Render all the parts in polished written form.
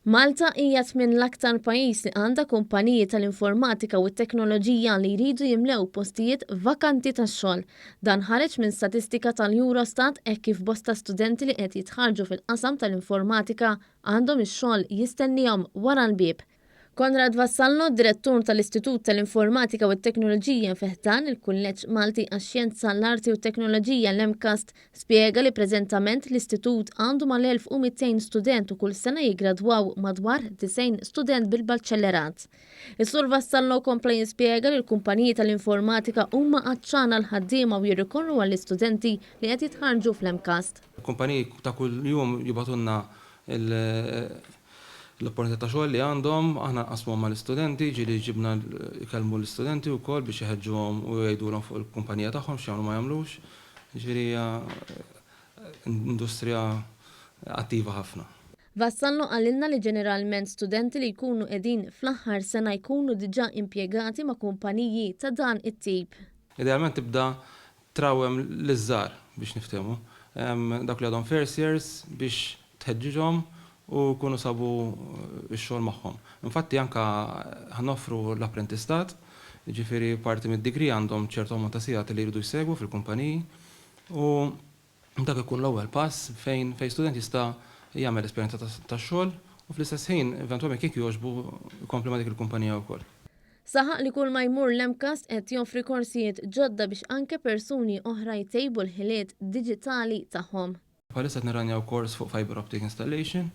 Malta hija t-tmien l-aktar pajjiż li għandha kumpaniji tal-informatika u t-teknoloġija li jridu jimlew postijiet vakanti tax-xogħol. Dan ħareġ minn statistika tal-Eurostat hekk kif bosta studenti li qed jitħarġu fil-qasam tal-informatika għandhom ix-xogħol jistennihom wara l-bieb. Conrad Vassallo, Direttur tal-Istitut tal-Informatika u t-Teknoloġija fiħdan il-Kulleġġ Malti għax-Xjenza, l-Arti u t-Teknoloġija l-MCAST, spjega li preżentament l-Istitut għandu mal-1200 student u kull sena jiggradwaw madwar 90 student bil-baċċelerat. Is-Sur Vassallo kompla jispjega li l-kumpaniji tal-informatika huma għatxana l-ħaddiema u jirrikorru għall-istudenti li qed jitħarġu fl-MCAST. Kumpaniji ta' kull jum jibatunna l-opportunità ta' xogħol li għandhom, aħna qasmuhom mal-istudenti, ġieli ġibna jkellmu l-istudenti wkoll biex iħeġġuhom u jgħidulhom fuq il-kumpanija tagħhom x'jagħmlu ma jagħmlux. Ġieli hija industrija attiva ħafna. Vassallo għalilna li ġeneralment studenti li jkunu qegħdin fl-aħħar sena jkunu diġà impjegati ma' kumpaniji ta' dan it-tip. Idealment tibda trawhem l-iżżar biex niftehmu. Dak li għadhom first years biex tħeġġiġhom u kunu sabu x-xogħol magħhom. Infatti anka ħanoffru l-apprentistat, ġifieri parti mid-degree għandhom ċertu ammont ta' sigħat li jridu jsegwu fil-kumpaniji u dak ikun l-ewwel pass fejn student jista' jagħmel esperjenza tax-xogħol u fl-istess ħin eventwalment kif jogħġbu jkompli ma' dik il-kumpanija wkoll. Saħaq li kull ma jmur l-MCAST qed joffri korsijiet ġodda biex anke persuni oħra jtejbu l-ħiliet diġitali tagħhom. Bħalissa qed nirranjaw kors fuq fiber optic installation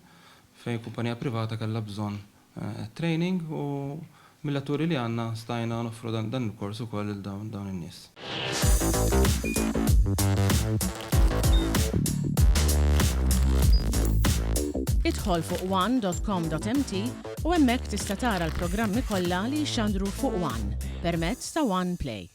fejn kumpanija privata kellha bżonn training u mill-atturi li għandna stajna noffru dan il-kors ukoll lil dawn in-nies. Idħol fuq one.com.mt u hemmhekk tista' tara l-programmi kollha li jxandru fuq One permezz ta' One Play.